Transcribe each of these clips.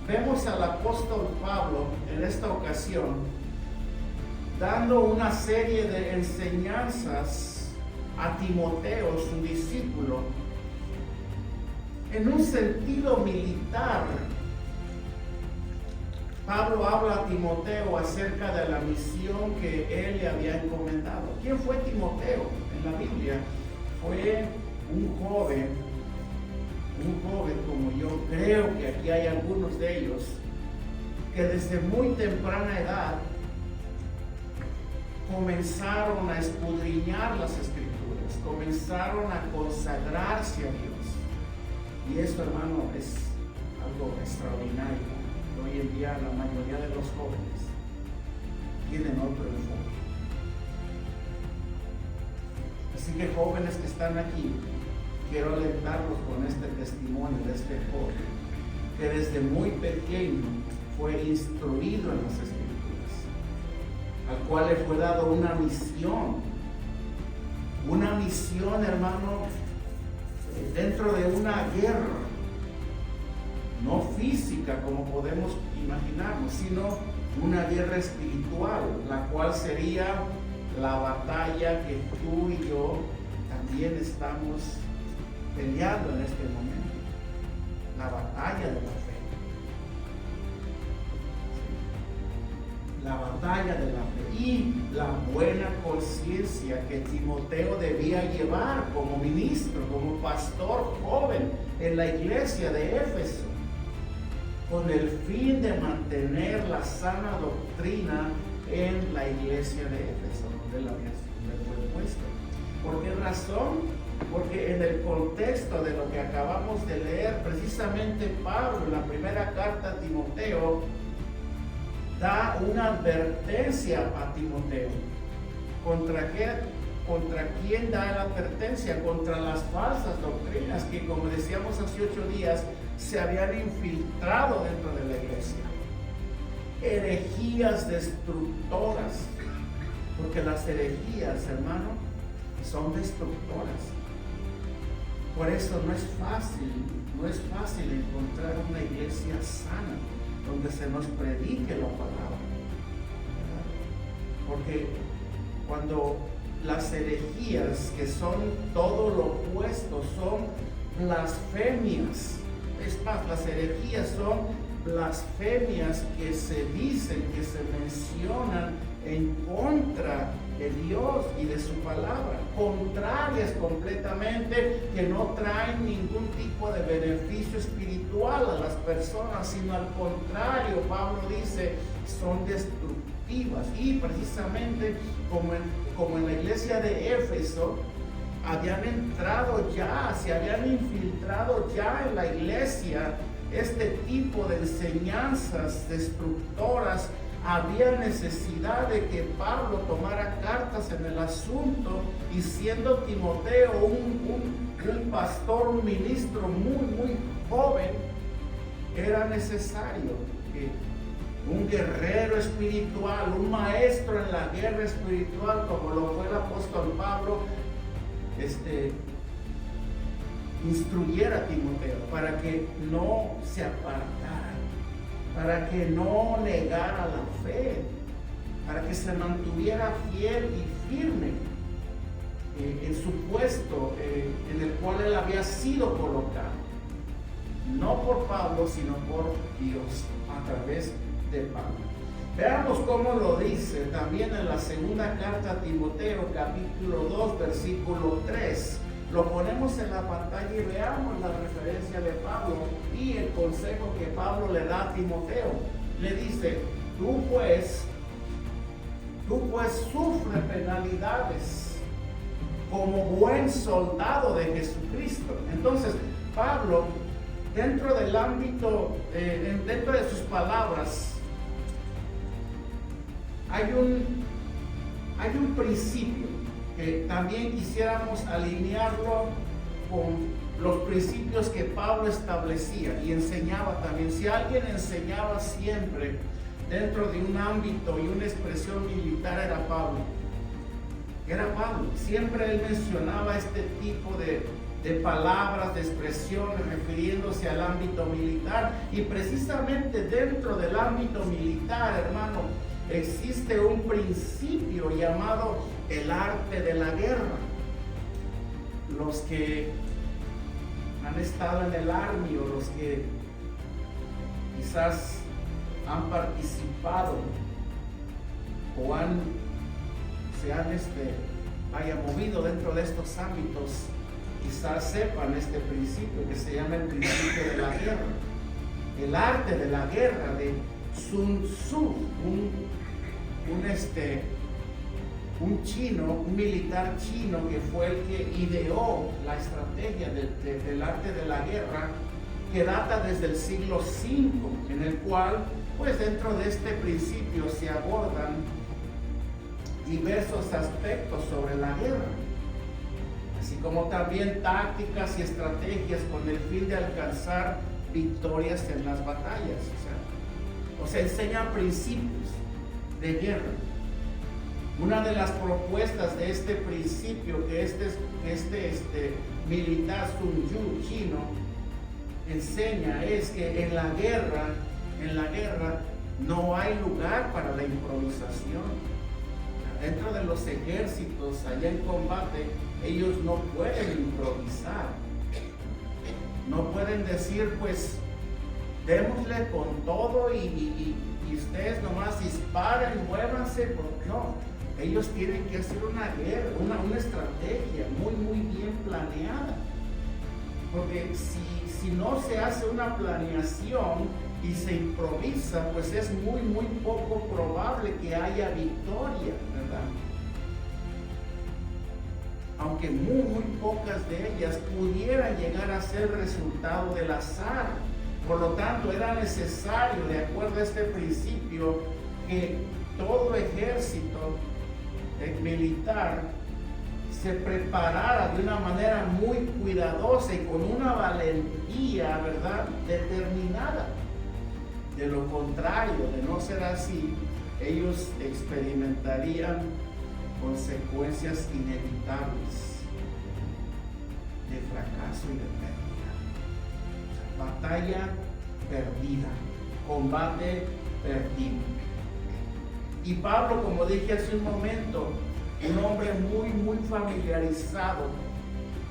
vemos al apóstol Pablo en esta ocasión dando una serie de enseñanzas a Timoteo, su discípulo, en un sentido militar. Pablo habla a Timoteo acerca de la misión que él le había encomendado. ¿Quién fue Timoteo en la Biblia? Fue un joven como yo, creo que aquí hay algunos de ellos, que desde muy temprana edad comenzaron a escudriñar las Escrituras, comenzaron a consagrarse a Dios. Y eso, hermano, es algo extraordinario. Hoy en día la mayoría de los jóvenes tienen otro enfoque. Así que jóvenes que están aquí, quiero alentarlos con este testimonio de este joven que desde muy pequeño fue instruido en las Escrituras, al cual le fue dado una misión, hermano, dentro de una guerra, no física como podemos imaginarnos, sino una guerra espiritual, la cual sería la batalla que tú y yo también estamos peleando en este momento, la batalla de la fe. La batalla de la fe y la buena conciencia que Timoteo debía llevar como ministro, como pastor joven en la iglesia de Éfeso, con el fin de mantener la sana doctrina en la iglesia de Éfeso, donde fue puesto. ¿Por qué razón? Porque en el contexto de lo que acabamos de leer, precisamente Pablo, en la primera carta a Timoteo, da una advertencia a Timoteo. ¿Contra quién da la advertencia? Contra las falsas doctrinas que, como decíamos hace 8 días, se habían infiltrado dentro de la iglesia. Herejías destructoras, porque las herejías, hermano, son destructoras. Por eso no es fácil encontrar una iglesia sana donde se nos predique la palabra, ¿verdad? Porque cuando las herejías, que son todo lo opuesto, son blasfemias. Es más, las herejías son blasfemias que se dicen, que se mencionan en contra de Dios y de su palabra, contrarias completamente, que no traen ningún tipo de beneficio espiritual a las personas, sino al contrario, Pablo dice, son destructivas. Y precisamente como en la iglesia de Éfeso, se habían infiltrado ya en la iglesia este tipo de enseñanzas destructoras. Había necesidad de que Pablo tomara cartas en el asunto, y siendo Timoteo un pastor, un ministro muy joven, era necesario que un guerrero espiritual, un maestro en la guerra espiritual, como lo fue el apóstol Pablo, instruyera a Timoteo para que no se apartara, para que no negara la fe, para que se mantuviera fiel y firme en su puesto en el cual él había sido colocado, no por Pablo, sino por Dios a través de Pablo. Veamos cómo lo dice también en la segunda carta a Timoteo, capítulo 2, versículo 3. Lo ponemos en la pantalla y veamos la referencia de Pablo y el consejo que Pablo le da a Timoteo. Le dice, tú pues sufre penalidades como buen soldado de Jesucristo. Entonces, Pablo, dentro del ámbito, dentro de sus palabras, hay un principio que también quisiéramos alinearlo con los principios que Pablo establecía y enseñaba también. Si alguien enseñaba siempre dentro de un ámbito y una expresión militar, era Pablo. Siempre él mencionaba este tipo de palabras, de expresiones refiriéndose al ámbito militar. Y precisamente dentro del ámbito militar, hermano, existe un principio llamado el arte de la guerra. Los que han estado en el Army o los que quizás han participado o se han movido dentro de estos ámbitos, quizás sepan este principio que se llama el principio de la guerra. El arte de la guerra de Sun Tzu, un militar chino que fue el que ideó la estrategia del arte de la guerra, que data desde el siglo V, en el cual, pues dentro de este principio se abordan diversos aspectos sobre la guerra, así como también tácticas y estrategias con el fin de alcanzar victorias en las batallas. O sea, enseña principios de guerra. Una de las propuestas de este principio que este militar Sun Tzu chino enseña es que en la guerra no hay lugar para la improvisación. Dentro de los ejércitos, allá en combate, ellos no pueden improvisar. No pueden decir, pues, démosle con todo y ustedes nomás disparen, muévanse. No, ellos tienen que hacer una guerra, una estrategia muy bien planeada. Porque si no se hace una planeación y se improvisa, pues es muy poco probable que haya victoria, ¿verdad? Aunque muy pocas de ellas pudieran llegar a ser resultado del azar. Por lo tanto, era necesario, de acuerdo a este principio, que todo ejército militar se preparara de una manera muy cuidadosa y con una valentía, ¿verdad?, determinada. De lo contrario, de no ser así, ellos experimentarían consecuencias inevitables de fracaso y de pérdida. Batalla perdida, combate perdido. Y Pablo, como dije hace un momento, un hombre muy familiarizado,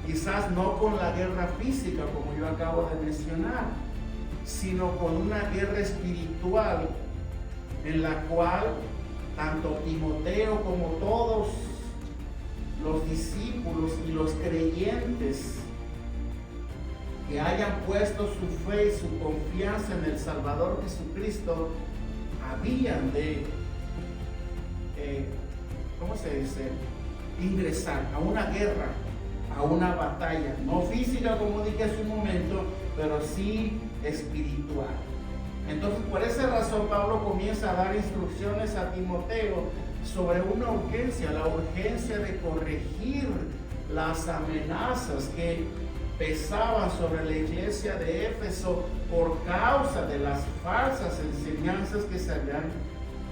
quizás no con la guerra física como yo acabo de mencionar, sino con una guerra espiritual en la cual tanto Timoteo como todos los discípulos y los creyentes que hayan puesto su fe y su confianza en el Salvador Jesucristo habían de ingresar a una guerra, a una batalla, no física como dije hace un momento, pero sí espiritual. Entonces, por esa razón Pablo comienza a dar instrucciones a Timoteo sobre una urgencia, la urgencia de corregir las amenazas que pesaban sobre la iglesia de Éfeso por causa de las falsas enseñanzas que se habían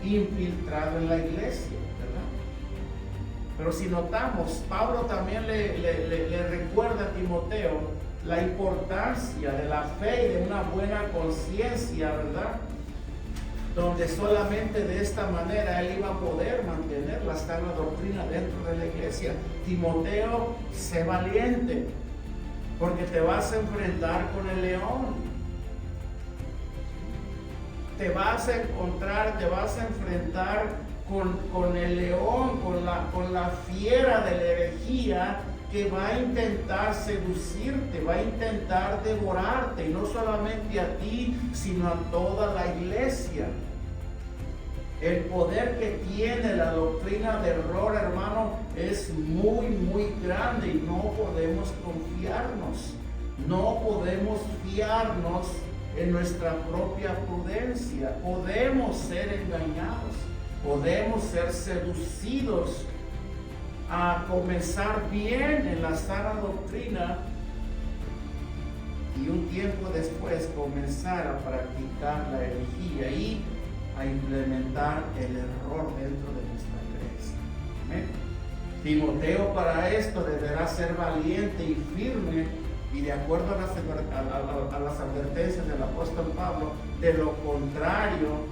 infiltrado en la iglesia, ¿verdad? Pero si notamos, Pablo también le recuerda a Timoteo la importancia de la fe y de una buena conciencia, ¿verdad? Donde solamente de esta manera él iba a poder mantener la sana doctrina dentro de la iglesia. Timoteo, sé valiente, porque te vas a enfrentar con el león. Te vas a enfrentar con el león, con la fiera de la herejía, que va a intentar seducirte, va a intentar devorarte, y no solamente a ti, sino a toda la iglesia. El poder que tiene la doctrina del error, hermano, es muy grande, y no podemos confiarnos, no podemos fiarnos en nuestra propia prudencia. Podemos ser engañados, podemos ser seducidos a comenzar bien en la sana doctrina y un tiempo después comenzar a practicar la herejía y a implementar el error dentro de nuestra creencia. ¿Amén? Timoteo para esto deberá ser valiente y firme, y de acuerdo a las advertencias del apóstol Pablo, de lo contrario,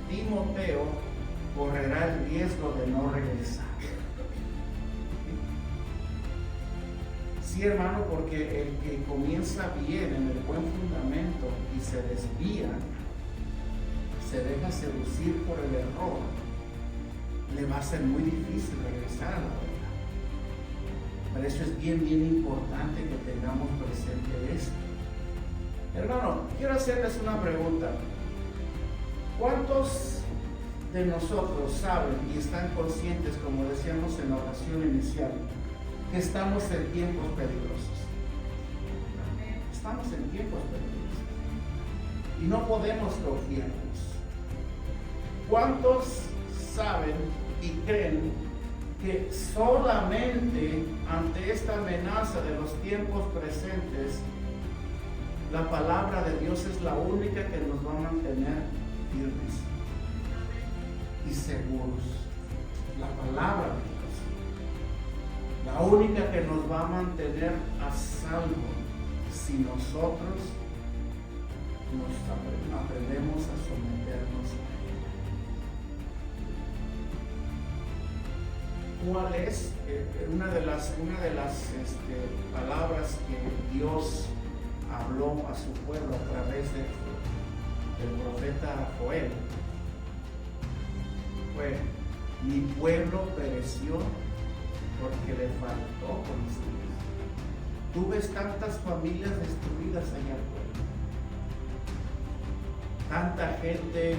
Timoteo correrá el riesgo de no regresar. Sí, hermano, porque el que comienza bien en el buen fundamento y se desvía, se deja seducir por el error, le va a ser muy difícil regresar a la verdad. Por eso es bien importante que tengamos presente esto. Hermano, quiero hacerles una pregunta. ¿Cuántos de nosotros saben y están conscientes, como decíamos en la oración inicial, que estamos en tiempos peligrosos? Estamos en tiempos peligrosos y no podemos confiarnos. ¿Cuántos saben y creen que solamente ante esta amenaza de los tiempos presentes, la palabra de Dios es la única que nos va a mantener firmes y seguros? La palabra de Dios, la única que nos va a mantener a salvo si nosotros aprendemos a someternos a ella. ¿Cuál es una de las palabras que Dios habló a su pueblo a través del profeta Joel? Fue: mi pueblo pereció porque le faltó conocimiento. Tú ves tantas familias destruidas allá afuera, tanta gente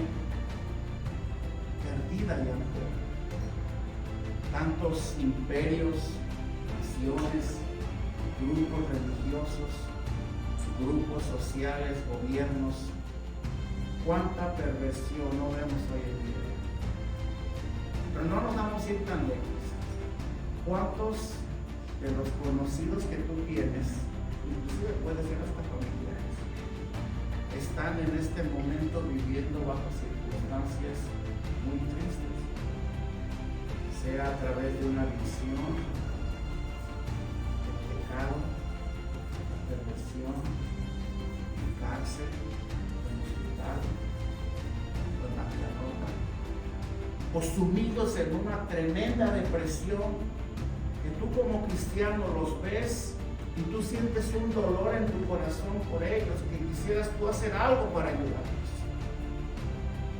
perdida allá afuera, tantos imperios, naciones, grupos religiosos, grupos sociales, gobiernos. Cuánta perversión no vemos hoy en día. Pero no nos vamos a ir tan lejos. ¿Cuántos de los conocidos que tú tienes, inclusive puede ser hasta familiares, están en este momento viviendo bajo circunstancias muy tristes? Sea a través de una adicción, de pecado, de perversión, en cárcel, en hospital, en la bancarrota, o sumidos en una tremenda depresión que tú como cristiano los ves y tú sientes un dolor en tu corazón por ellos, que quisieras tú hacer algo para ayudarlos.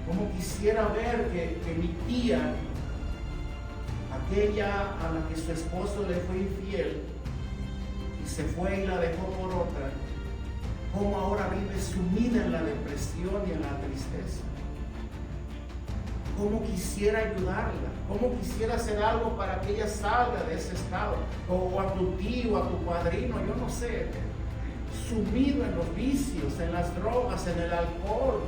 Como quisiera ver que mi tía, aquella a la que su esposo le fue infiel y se fue y la dejó por otra, como ahora vive sumida en la depresión y en la tristeza. Cómo quisiera ayudarla, cómo quisiera hacer algo para que ella salga de ese estado, o a tu tío, a tu padrino, yo no sé, sumido en los vicios, en las drogas, en el alcohol,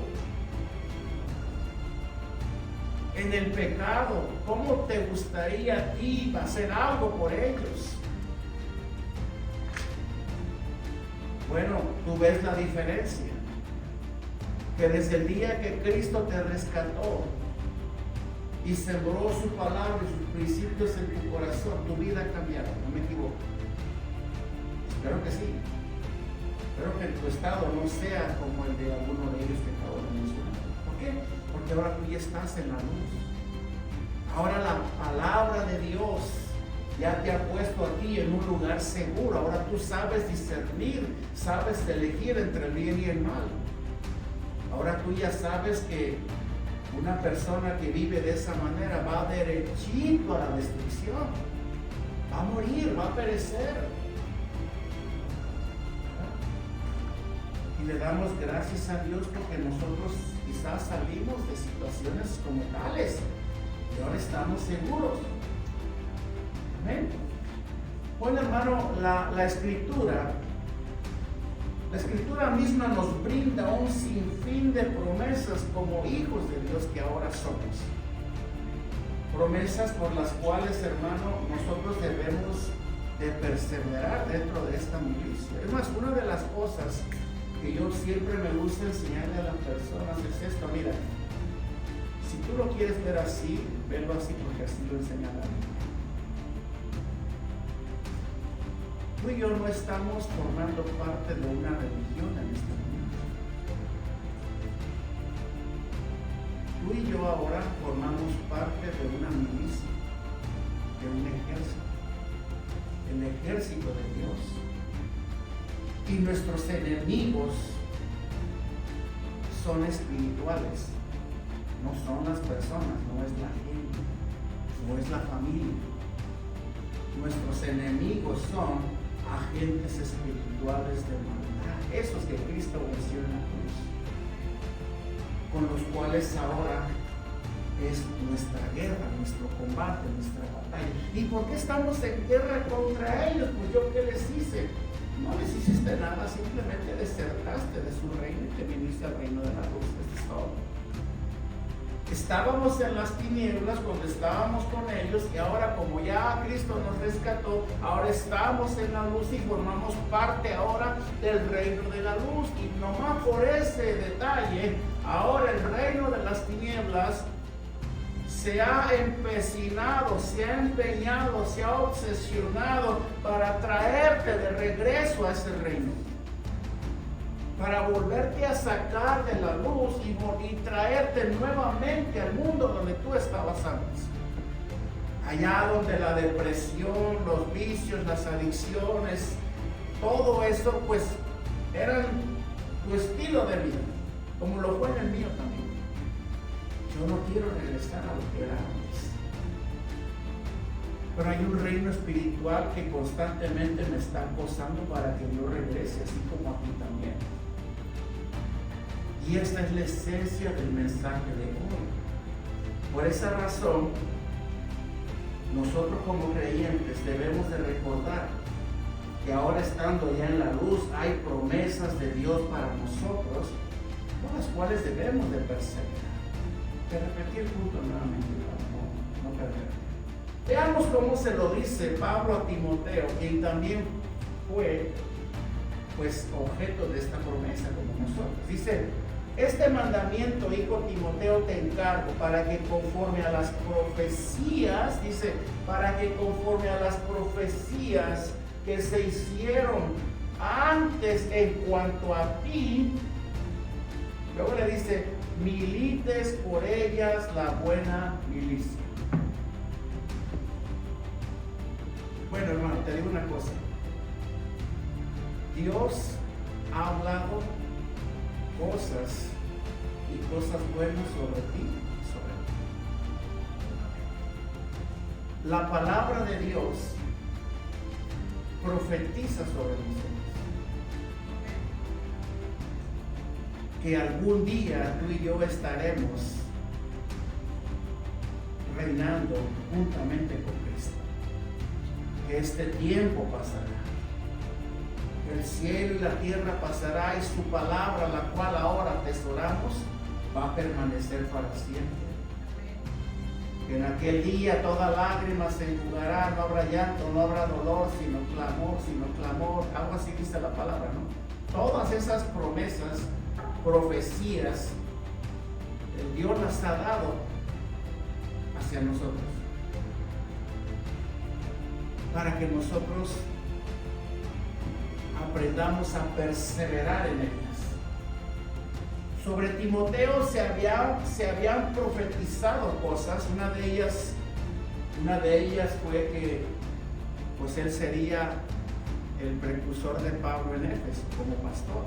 en el pecado. ¿Cómo te gustaría a ti hacer algo por ellos? Bueno, tú ves la diferencia, que desde el día que Cristo te rescató y sembró su palabra y sus principios en tu corazón, tu vida ha cambiado, no me equivoco. Espero que sí. Espero que tu estado no sea como el de alguno de ellos que acabo de mencionar. ¿Por qué? Porque ahora tú ya estás en la luz. Ahora la palabra de Dios ya te ha puesto a ti en un lugar seguro. Ahora tú sabes discernir, sabes elegir entre el bien y el mal. Ahora tú ya sabes que una persona que vive de esa manera va derechito a la destrucción, va a morir, va a perecer. Y le damos gracias a Dios porque nosotros quizás salimos de situaciones como tales y ahora estamos seguros. Amén. Bueno, hermano, la escritura misma nos brinda un sinfín de promesas como hijos de Dios que ahora somos. Promesas por las cuales, hermano, nosotros debemos de perseverar dentro de esta milicia. Es más, una de las cosas que yo siempre me gusta enseñarle a las personas es esto: mira, si tú lo quieres ver así, velo así porque así lo enseña la Biblia. Tú y yo no estamos formando parte de una religión en este momento. Tú y yo ahora formamos parte de una milicia, de un ejército, el ejército de Dios. Y nuestros enemigos son espirituales, no son las personas, no es la gente, no es la familia. Nuestros enemigos son agentes espirituales de maldad, esos que Cristo venció en la cruz, con los cuales ahora es nuestra guerra, nuestro combate, nuestra batalla. ¿Y por qué estamos en guerra contra ellos? Pues yo qué les hice. No les hiciste nada, simplemente desertaste de su reino y te viniste al reino de la luz. Eso es todo. Estábamos en las tinieblas cuando estábamos con ellos, y ahora, como ya Cristo nos rescató, ahora estamos en la luz y formamos parte ahora del reino de la luz. Y nomás por ese detalle, ahora el reino de las tinieblas se ha empecinado, se ha empeñado, se ha obsesionado para traerte de regreso a ese reino, para volverte a sacar de la luz y traerte nuevamente al mundo donde tú estabas antes. Allá donde la depresión, los vicios, las adicciones, todo eso pues eran tu estilo de vida, como lo fue en el mío también. Yo no quiero regresar a lo que era antes. Pero hay un reino espiritual que constantemente me está acosando para que yo regrese, así como a ti también. Y esta es la esencia del mensaje de hoy. Por esa razón, nosotros como creyentes debemos de recordar que ahora, estando ya en la luz, hay promesas de Dios para nosotros, con las cuales debemos de perseverar. Te repetí el punto nuevamente, no perder. Veamos cómo se lo dice Pablo a Timoteo, quien también fue pues objeto de esta promesa como nosotros. Dice: este mandamiento, hijo Timoteo, te encargo para que conforme a las profecías, dice, para que conforme a las profecías que se hicieron antes en cuanto a ti, luego le dice, milites por ellas la buena milicia. Bueno, hermano, te digo una cosa. Dios ha hablado cosas y cosas buenas sobre ti, sobre ti. La palabra de Dios profetiza sobre nosotros que algún día tú y yo estaremos reinando juntamente con Cristo, que este tiempo pasará. El cielo y la tierra pasará y su palabra, la cual ahora atesoramos, va a permanecer para siempre. Que en aquel día toda lágrima se enjugará, no habrá llanto, no habrá dolor, sino clamor, algo así dice la palabra, ¿no? Todas esas promesas, profecías, Dios las ha dado hacia nosotros, para que nosotros aprendamos a perseverar en ellas. Sobre Timoteo se habían profetizado cosas. Una de ellas fue que pues él sería el precursor de Pablo en Éfeso como pastor.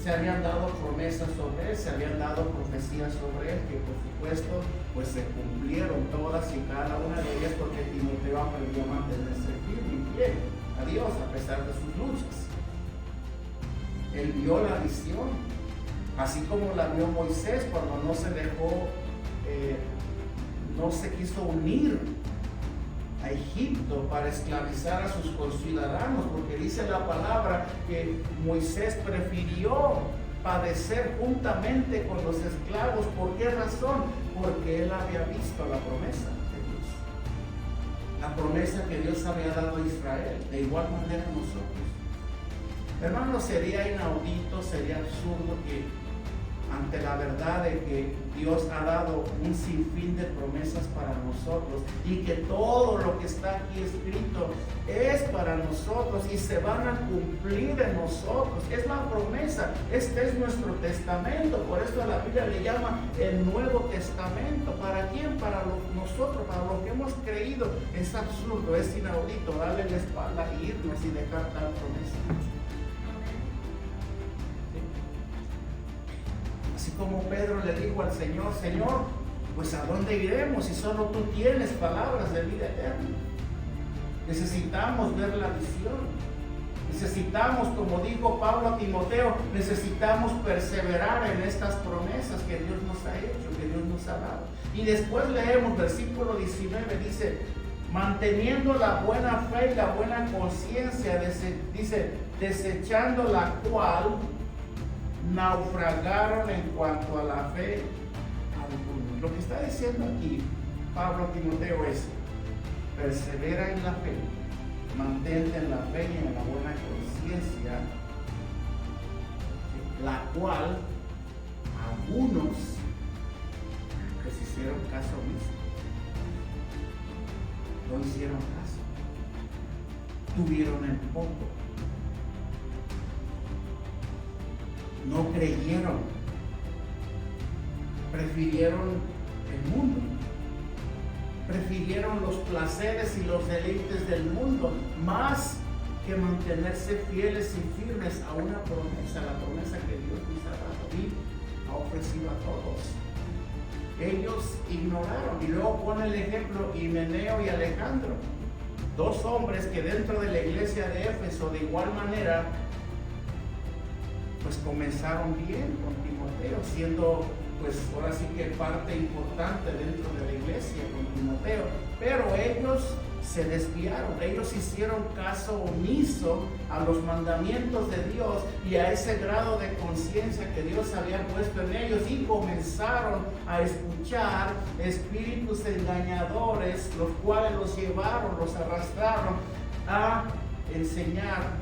Se habían dado promesas sobre él, se habían dado profecías sobre él, que por supuesto pues se cumplieron todas y cada una de ellas, porque Timoteo aprendió a mantenerse firme y fiel a Dios a pesar de sus luchas. Él vio la visión, así como la vio Moisés cuando no se dejó, no se quiso unir a Egipto para esclavizar a sus conciudadanos, porque dice la palabra que Moisés prefirió padecer juntamente con los esclavos. ¿Por qué razón? Porque él había visto la promesa de Dios, la promesa que Dios había dado a Israel. De igual manera nosotros, hermanos, sería inaudito, sería absurdo que ante la verdad de que Dios ha dado un sinfín de promesas para nosotros y que todo lo que está aquí escrito es para nosotros y se van a cumplir en nosotros. Es la promesa, este es nuestro testamento, por eso la Biblia le llama el Nuevo Testamento. ¿Para quién? Para nosotros, para los que hemos creído. Es absurdo, es inaudito darle la espalda e irnos y dejar tal promesa. Así como Pedro le dijo al Señor: Señor, pues ¿a dónde iremos si solo tú tienes palabras de vida eterna? Necesitamos ver la visión. Necesitamos, como dijo Pablo a Timoteo, necesitamos perseverar en estas promesas que Dios nos ha hecho, que Dios nos ha dado. Y después leemos versículo 19, dice: manteniendo la buena fe y la buena conciencia, dice, desechando la cual naufragaron en cuanto a la fe algunos. Lo que está diciendo aquí Pablo a Timoteo es: persevera en la fe, mantente en la fe y en la buena conciencia, la cual algunos les hicieron caso omiso. No hicieron caso, tuvieron en poco, no creyeron, prefirieron el mundo, prefirieron los placeres y los deleites del mundo más que mantenerse fieles y firmes a una promesa, la promesa que Dios nos ha dado y ha ofrecido a todos. Ellos ignoraron. Y luego pone el ejemplo Himeneo y Alejandro, dos hombres que dentro de la iglesia de Éfeso de igual manera pues comenzaron bien con Timoteo, siendo pues ahora sí que parte importante dentro de la iglesia con Timoteo, pero ellos se desviaron, ellos hicieron caso omiso a los mandamientos de Dios y a ese grado de conciencia que Dios había puesto en ellos, y comenzaron a escuchar espíritus engañadores, los cuales los llevaron, los arrastraron a enseñar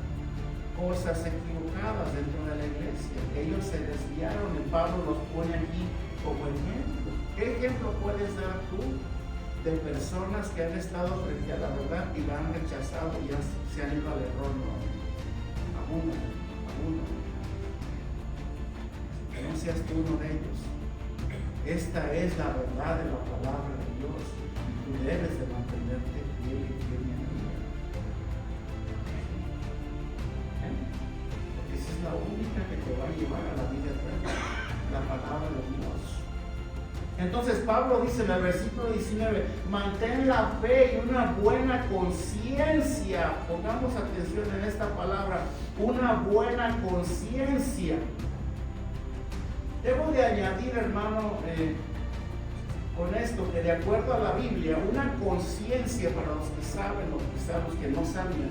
cosas equivocadas dentro de la iglesia. Ellos se desviaron y Pablo los pone aquí como ejemplo. ¿Qué ejemplo puedes dar tú de personas que han estado frente a la verdad y la han rechazado y se han ido al error? A uno. Que no seas tú uno de ellos. Esta es la verdad de la palabra de Dios y tú debes de mantenerte fiel y firme en ella. Porque esa es la única que te va a llevar a la vida eterna, la palabra de Dios. Entonces Pablo dice en el versículo 19: mantén la fe y una buena conciencia. Pongamos atención en esta palabra, una buena conciencia. Debo de añadir, hermano, con esto, que de acuerdo a la Biblia, una conciencia, para los que saben o quizás los que no sabían,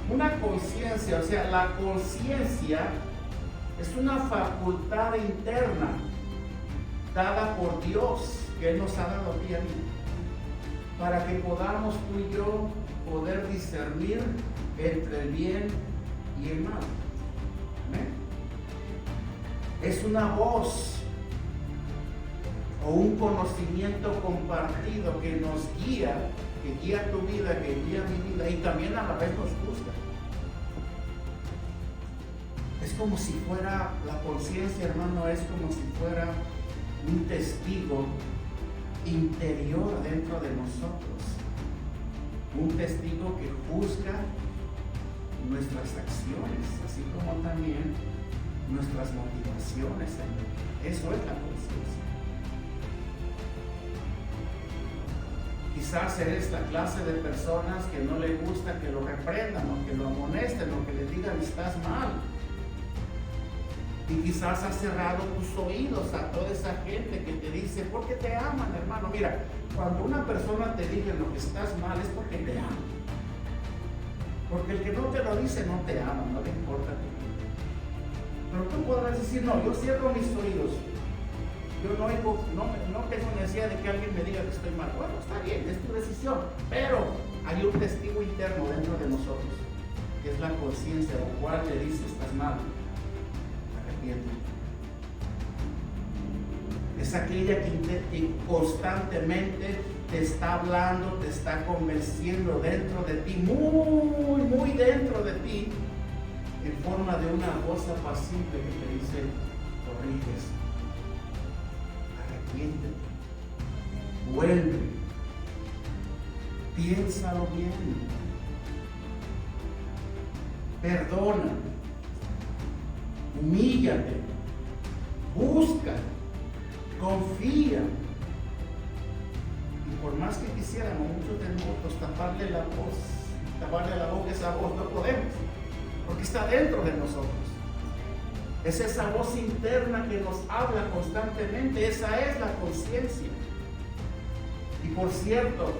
una conciencia, o sea, la conciencia es una facultad interna dada por Dios, que Él nos ha dado a ti y a mí, para que podamos tú y yo poder discernir entre el bien y el mal. ¿Amén? Es una voz o un conocimiento compartido que nos guía, que guía tu vida, que guía mi vida y también a la vez nos juzga. Es como si fuera, la conciencia, hermano, es como si fuera un testigo interior dentro de nosotros, un testigo que juzga nuestras acciones, así como también nuestras motivaciones. Eso es la conciencia. Quizás eres la clase de personas que no le gusta que lo reprendan o que lo amonesten o que le digan estás mal. Y quizás has cerrado tus oídos a toda esa gente que te dice, porque te aman, hermano. Mira, cuando una persona te dice lo que estás mal es porque te ama. Porque el que no te lo dice no te ama, no le importa tu vida. Pero tú podrás decir, no, yo cierro mis oídos. Yo no tengo necesidad de que alguien me diga que estoy mal. Bueno, está bien, es tu decisión. Pero hay un testigo interno dentro de nosotros, que es la conciencia, la cual le dice, estás mal. Es aquella que constantemente te está hablando, te está convenciendo dentro de ti, muy, muy dentro de ti, en forma de una voz apacible que te dice: corrígese, arrepiéntete, vuelve, piénsalo bien, perdona, humíllate, busca, confía. Y por más que quisiéramos, muchos de nosotros taparle la boca a esa voz, no podemos, porque está dentro de nosotros. Es esa voz interna que nos habla constantemente. Esa es la conciencia. Y por cierto,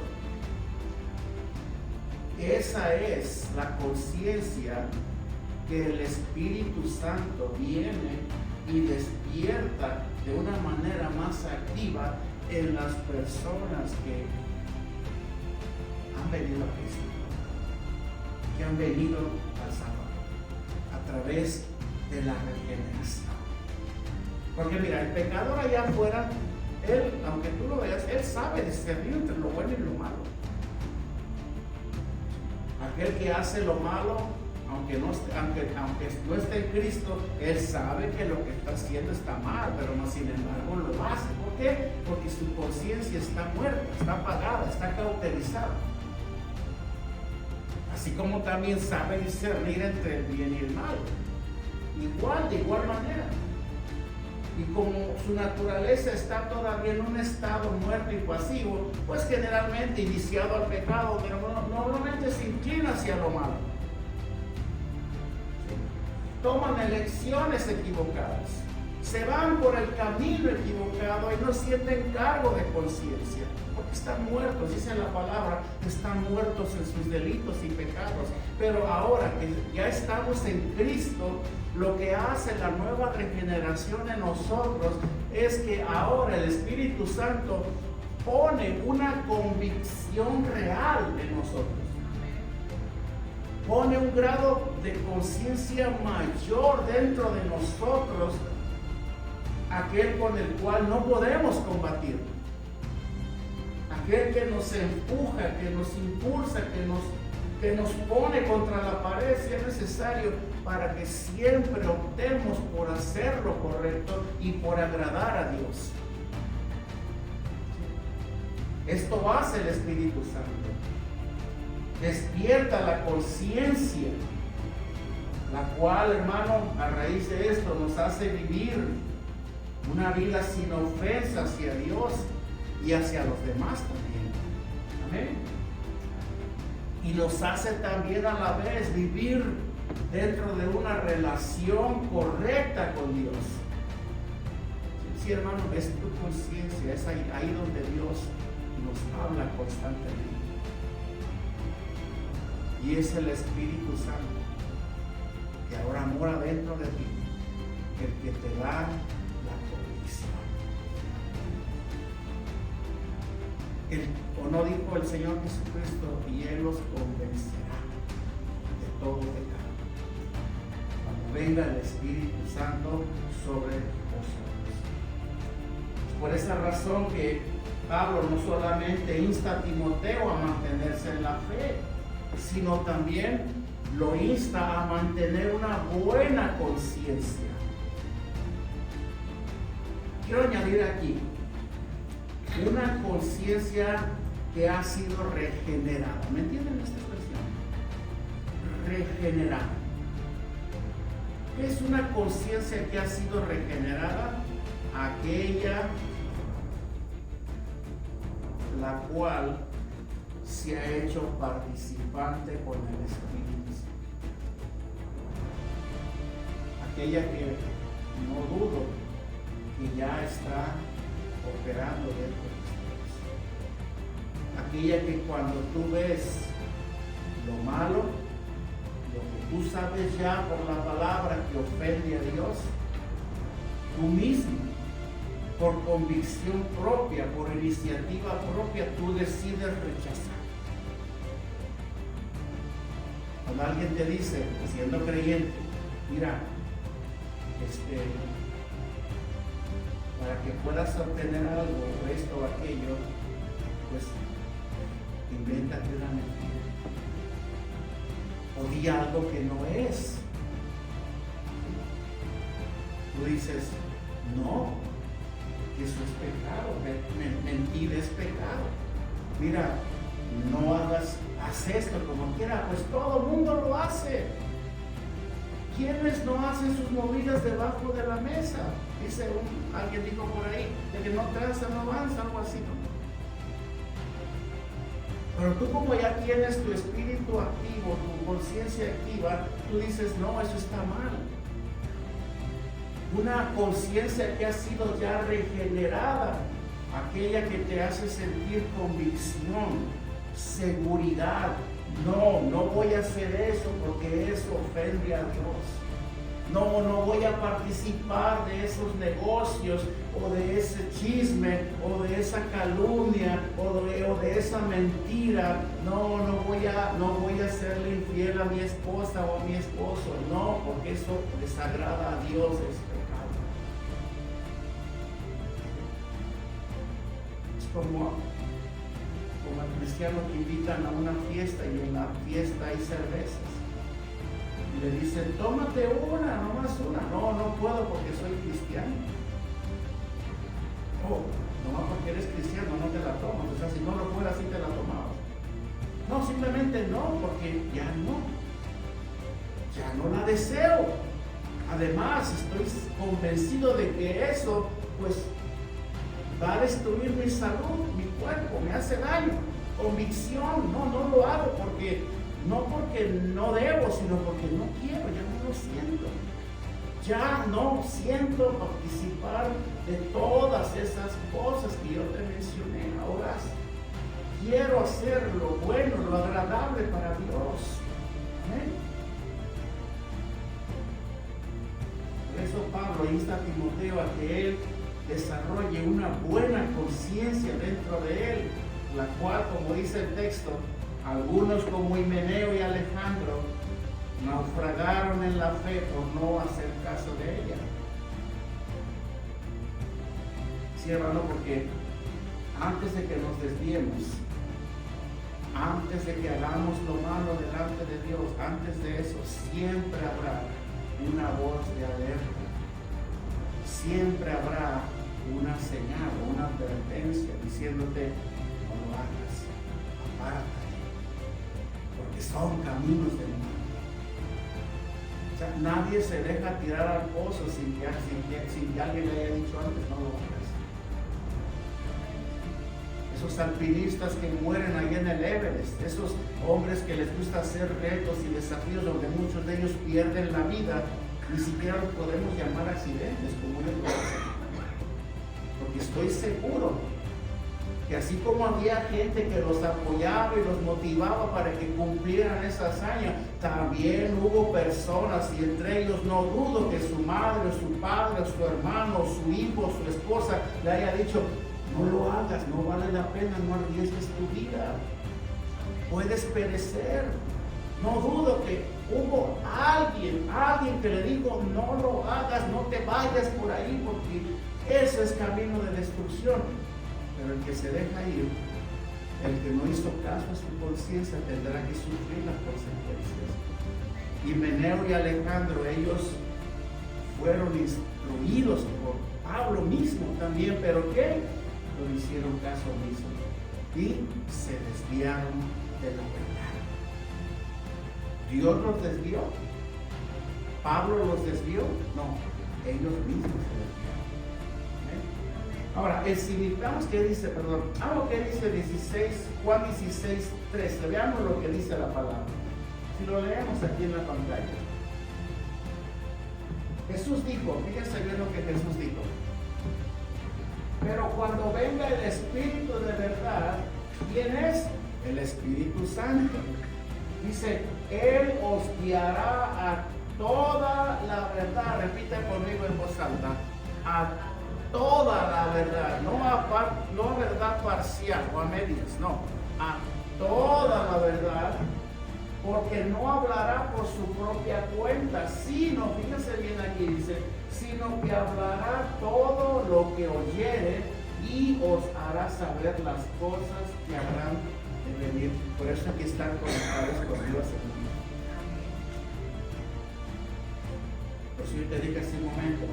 esa es la conciencia que el Espíritu Santo viene y despierta de una manera más activa en las personas que han venido a Cristo, que han venido al Salvador a través de la regeneración. Porque mira, el pecador allá afuera, él, aunque tú lo veas, él sabe discernir entre lo bueno y lo malo. Aquel que hace lo malo, aunque no esté en Cristo, él sabe que lo que está haciendo está mal, pero no, sin embargo lo hace. ¿Por qué? Porque su conciencia está muerta, está apagada, está cauterizada. Así como también sabe discernir entre el bien y el mal. De igual manera. Y como su naturaleza está todavía en un estado muerto y pasivo, pues generalmente iniciado al pecado, pero normalmente se inclina hacia lo malo. Toman elecciones equivocadas, se van por el camino equivocado y no sienten cargo de conciencia, porque están muertos, dice la palabra, están muertos en sus delitos y pecados. Pero ahora que ya estamos en Cristo, lo que hace la nueva regeneración en nosotros es que ahora el Espíritu Santo pone una convicción real en nosotros. Pone un grado de conciencia mayor dentro de nosotros, aquel con el cual no podemos combatir. Aquel que nos empuja, que nos impulsa, que nos pone contra la pared si es necesario, para que siempre optemos por hacer lo correcto y por agradar a Dios. Esto hace el Espíritu Santo. Despierta la conciencia, la cual, hermano, a raíz de esto nos hace vivir una vida sin ofensa hacia Dios y hacia los demás también. Amén. Y nos hace también a la vez vivir dentro de una relación correcta con Dios. Sí, hermano, es tu conciencia, es ahí donde Dios nos habla constantemente. Y es el Espíritu Santo que ahora mora dentro de ti, el que te da la convicción. ¿O no dijo el Señor Jesucristo? Y Él los convencerá de todo pecado, cuando venga el Espíritu Santo sobre vosotros. Por esa razón que Pablo no solamente insta a Timoteo a mantenerse en la fe, sino también lo insta a mantener una buena conciencia. Quiero añadir aquí una conciencia que ha sido regenerada. ¿Me entienden esta expresión? Regenerada. ¿Qué es una conciencia que ha sido regenerada? Aquella la cual se ha hecho participante con el Espíritu Santo. Aquella que no dudo que ya está operando dentro de ustedes. Aquella que cuando tú ves lo malo, lo que tú sabes ya por la palabra que ofende a Dios, tú mismo, por convicción propia, por iniciativa propia, tú decides rechazar. Cuando alguien te dice, siendo creyente, mira, ¿para que puedas obtener algo, o esto o aquello, pues invéntate una mentira. O di algo que no es. Tú dices, no, que eso es pecado, mentir es pecado. Mira, no haz esto como quiera, pues todo el mundo lo hace. ¿Quiénes no hacen sus movidas debajo de la mesa? Dice alguien dijo por ahí, de que no tranza, no avanza, algo así, ¿no? Pero tú, como ya tienes tu espíritu activo, tu conciencia activa, tú dices, no, eso está mal. Una conciencia que ha sido ya regenerada, aquella que te hace sentir convicción, seguridad. No voy a hacer eso porque eso ofende a Dios. No voy a participar de esos negocios o de ese chisme o de esa calumnia o de esa mentira. No voy a serle infiel a mi esposa o a mi esposo. No, porque eso desagrada a Dios, es pecado. Es como al cristiano que invitan a una fiesta y en la fiesta hay cervezas. Y le dicen, tómate una, nomás una. No puedo porque soy cristiano. Oh, nomás porque eres cristiano no te la tomas. O sea, si no lo fuera, sí te la tomabas. No, simplemente no, porque ya no la deseo. Además, estoy convencido de que eso, pues, va a destruir mi salud, mi cuerpo, me hace daño. Convicción, no lo hago porque no debo, sino porque no quiero, ya no lo siento. Ya no siento participar de todas esas cosas que yo te mencioné. Ahora quiero hacer lo bueno, lo agradable para Dios. ¿Amén? Por eso Pablo insta a Timoteo a que él desarrolle una buena conciencia dentro de él, la cual, como dice el texto, algunos como Himeneo y Alejandro naufragaron en la fe por no hacer caso de ella. Sí, hermano, porque antes de que nos desviemos, antes de que hagamos lo malo delante de Dios, antes de eso, siempre habrá una voz de alerta. Siempre habrá una señal, una advertencia diciéndote, no lo hagas, apártate, porque son caminos del mal. O sea, nadie se deja tirar al pozo sin que alguien le haya dicho antes, no lo hagas. Esos alpinistas que mueren ahí en el Everest, esos hombres que les gusta hacer retos y desafíos donde muchos de ellos pierden la vida, ni siquiera los podemos llamar accidentes como ellos lo hacen. Porque estoy seguro que así como había gente que los apoyaba y los motivaba para que cumplieran esa hazaña, también hubo personas, y entre ellos no dudo que su madre, su padre, su hermano, su hijo, su esposa le haya dicho, no lo hagas, no vale la pena, no arriesgues tu vida, puedes perecer. No dudo que hubo alguien que le dijo, no lo hagas, no te vayas por ahí, porque ese es camino de destrucción. Pero el que se deja ir, el que no hizo caso a su conciencia, tendrá que sufrir las consecuencias. Himeneo y Alejandro, ellos fueron instruidos por Pablo mismo también, pero ¿qué? No hicieron caso omiso y se desviaron de la verdad. ¿Dios los desvió? ¿Pablo los desvió? No, ellos mismos se desviaron. Ahora, si necesitamos, ¿qué dice? Perdón. Lo que dice Juan 16, 13. Veamos lo que dice la palabra. Si lo leemos aquí en la pantalla. Jesús dijo, fíjense bien lo que Jesús dijo. Pero cuando venga el Espíritu de verdad, ¿quién es? El Espíritu Santo. Dice, Él os guiará a toda la verdad. Repite conmigo en voz alta. A toda la verdad, no a verdad parcial o a medias, no, a toda la verdad, porque no hablará por su propia cuenta, sino, fíjense bien aquí, dice, sino que hablará todo lo que oyere y os hará saber las cosas que habrán de venir. Por eso aquí están conectados con Dios, hermano. Por eso yo te dije hace un momento,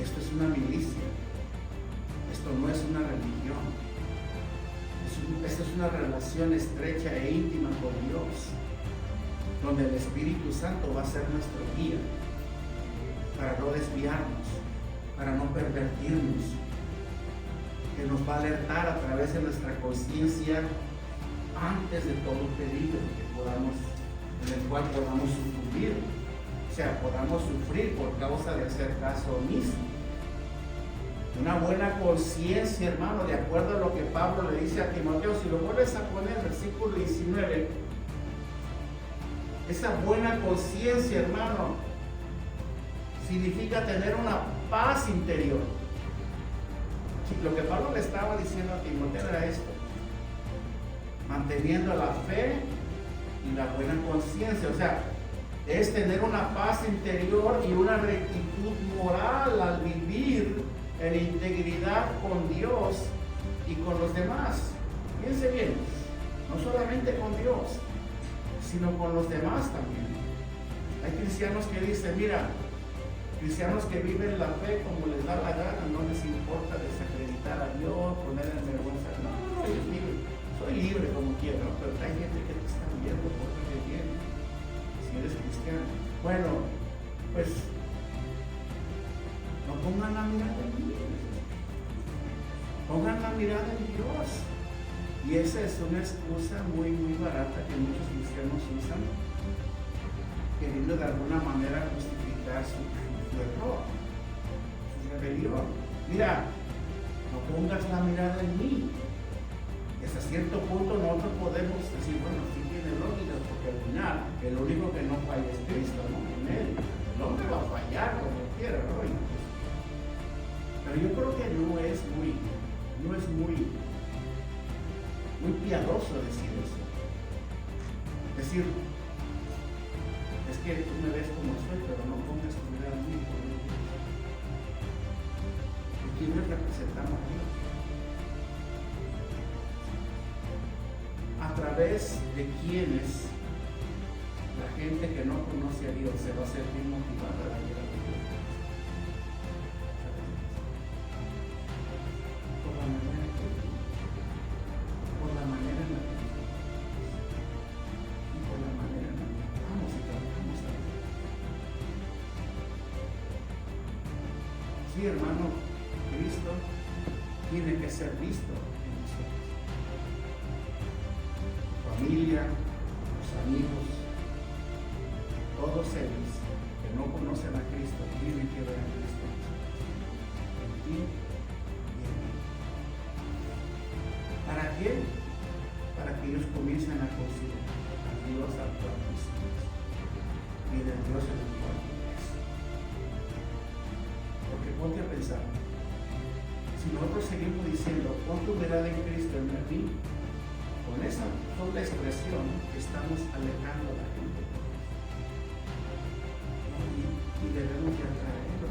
esto es una milicia, esto no es una religión. Esta es una relación estrecha e íntima con Dios, donde el Espíritu Santo va a ser nuestro guía para no desviarnos, para no pervertirnos, que nos va a alertar a través de nuestra conciencia antes de todo peligro en el cual podamos sucumbir, o sea, podamos sufrir por causa de hacer caso omiso. Una buena conciencia, hermano, de acuerdo a lo que Pablo le dice a Timoteo. Si lo vuelves a poner, versículo 19, esa buena conciencia, hermano, significa tener una paz interior. Lo que Pablo le estaba diciendo a Timoteo era esto: manteniendo la fe y la buena conciencia, o sea, es tener una paz interior y una rectitud moral al vivir en integridad con Dios y con los demás. Fíjense bien, no solamente con Dios, sino con los demás también. Hay cristianos que dicen, mira, cristianos que viven la fe como les da la gana, no les importa desacreditar a Dios, poner en vergüenza. No, yo soy libre como quiero, ¿no? Pero hay gente que te está viendo por qué viene, si eres cristiano. Bueno, pues no pongan la mirada en mí, pongan la mirada en Dios. Y esa es una excusa muy, muy barata que muchos cristianos usan, queriendo de alguna manera justificar su error, su rebelión. Mira, no pongas la mirada en mí. Hasta cierto punto nosotros podemos decir, bueno, sí tiene lógica, porque al final el único que no falla es Cristo, ¿no? En él. El hombre va a fallar como quiera, ¿no? Pero yo creo que no es muy piadoso decir eso. Decir, es que tú me ves como soy, pero no pongas tu mirada en mí. ¿Y quién es representando a Dios? A través de quienes la gente que no conoce a Dios se va a sentir motivada a llegar a Dios. Por la manera en la que y por la manera en la que vamos y trabajamos a Dios. Sí, hermano, Cristo tiene que ser visto en nosotros. Familia, los amigos, todos ellos que no conocen a Cristo tienen que ver a Cristo en ti y en mí. ¿Para qué? Para que ellos comiencen a considerar a Dios actual en sus vidas y del Dios en el cual vives. Porque ponte a pensar, si nosotros seguimos diciendo pon tu mirada en Cristo en mí, con esa sola expresión estamos alejando a la gente. Y debemos de atraerlo,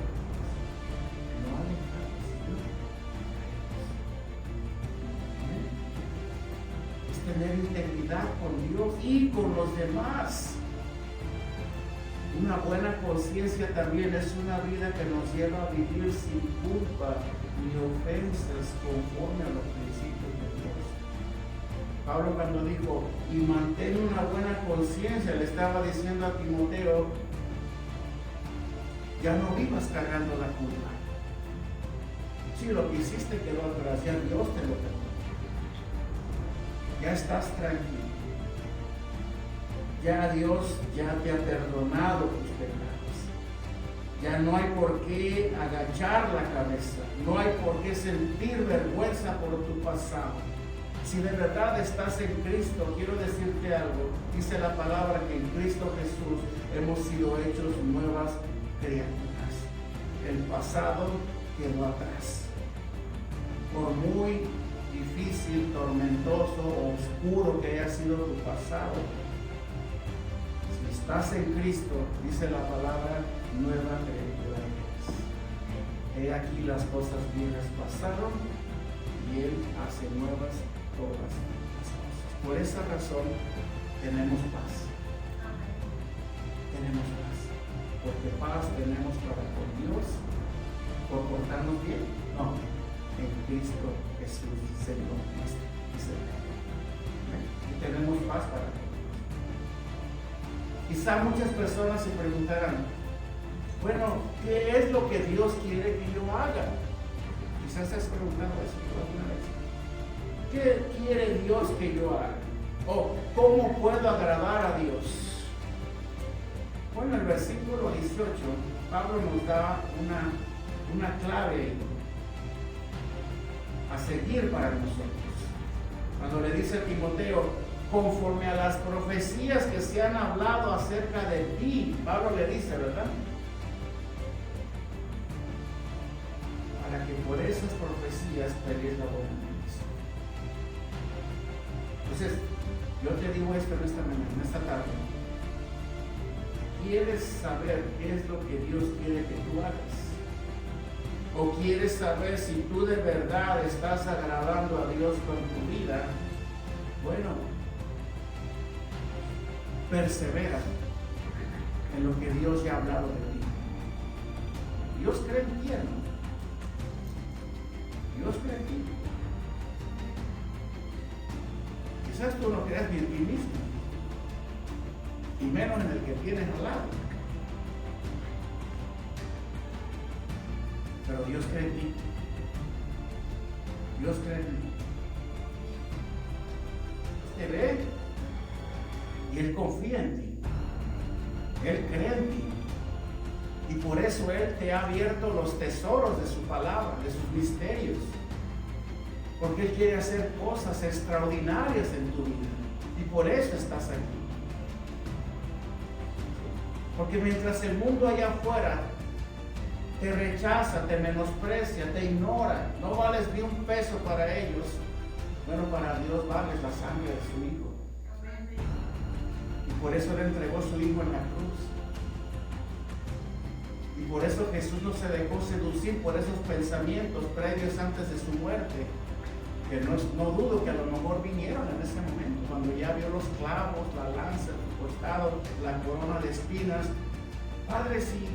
no alejarlos, sino atraerlos. Es tener integridad con Dios y con los demás. Una buena conciencia también es una vida que nos lleva a vivir sin culpa ni ofensas conforme a los principios de Dios. Pablo, cuando dijo, y mantén una buena conciencia, le estaba diciendo a Timoteo, ya no vivas cargando la culpa. Si lo que hiciste quedó atrás, ya Dios te lo perdonó. Ya estás tranquilo. Ya Dios ya te ha perdonado tus pecados. Ya no hay por qué agachar la cabeza. No hay por qué sentir vergüenza por tu pasado. Si de verdad estás en Cristo, quiero decirte algo. Dice la palabra que en Cristo Jesús hemos sido hechos nuevas criaturas. El pasado quedó atrás. Por muy difícil, tormentoso o oscuro que haya sido tu pasado, estás en Cristo, dice la palabra, nueva criatura eres. He aquí las cosas viejas pasaron y Él hace nuevas todas las cosas. Por esa razón tenemos paz. Tenemos paz. Porque paz tenemos para con Dios por portarnos bien. No, en Cristo Jesús, Señor nuestro y Señor. Y tenemos paz para con Dios. Quizá muchas personas se preguntarán, bueno, ¿qué es lo que Dios quiere que yo haga? Quizás te has preguntado eso alguna vez. ¿Qué quiere Dios que yo haga? ¿O cómo puedo agradar a Dios? Bueno, el versículo 18, Pablo nos da una clave a seguir para nosotros. Cuando le dice a Timoteo, conforme a las profecías que se han hablado acerca de ti, Pablo le dice, ¿verdad? Para que por esas profecías pelees la buena noticia. Entonces, yo te digo esto en esta mañana, en esta tarde. ¿Quieres saber qué es lo que Dios quiere que tú hagas? ¿O quieres saber si tú de verdad estás agradando a Dios con tu vida? Bueno, persevera en lo que Dios ya ha hablado de ti. Dios cree en ti, ¿no? Dios cree en ti. Quizás tú no creas ni en ti mismo, y menos en el que tienes al lado. Pero Dios cree en ti. Dios cree en ti. Te ve y Él confía en ti. Él cree en ti. Y por eso Él te ha abierto los tesoros de su palabra, de sus misterios. Porque Él quiere hacer cosas extraordinarias en tu vida. Y por eso estás aquí. Porque mientras el mundo allá afuera te rechaza, te menosprecia, te ignora, no vales ni un peso para ellos, bueno, para Dios vales la sangre de su Hijo. Y por eso Él entregó su Hijo en la cruz. Y por eso Jesús no se dejó seducir por esos pensamientos previos antes de su muerte, que no dudo que a lo mejor vinieron en ese momento, cuando ya vio los clavos, la lanza, el costado, la corona de espinas. Padre, si